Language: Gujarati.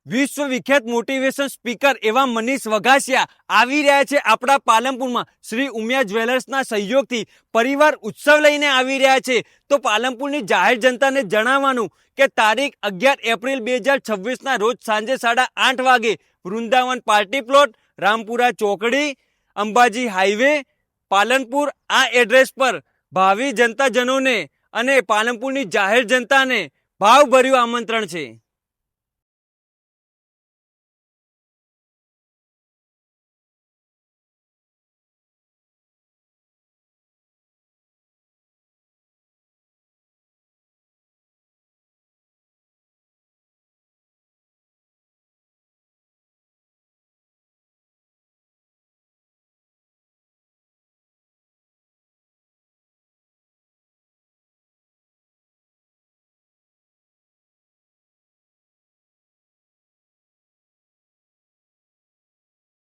વિશ્વ વિખ્યાત મોટિવેશન સ્પીકર એવા મનીષ વઘાસિયા આવી રહ્યા છે આપણા પાલનપુરમાં શ્રી ઉમિયા જ્વેલર્સના સહયોગથી પરિવાર ઉત્સવ લઈને આવી રહ્યા છે। તો પાલનપુરની જાહેર જનતાને જણાવવાનું કે તારીખ 11 એપ્રિલ 2026ના રોજ સાંજે 8:30 વાગે વૃંદાવન પાર્ટી પ્લોટ, રામપુરા ચોકડી, અંબાજી હાઈવે, પાલનપુર આ એડ્રેસ પર ભાવિ જનતાજનોને અને પાલનપુરની જાહેર જનતાને ભાવભર્યું આમંત્રણ છે।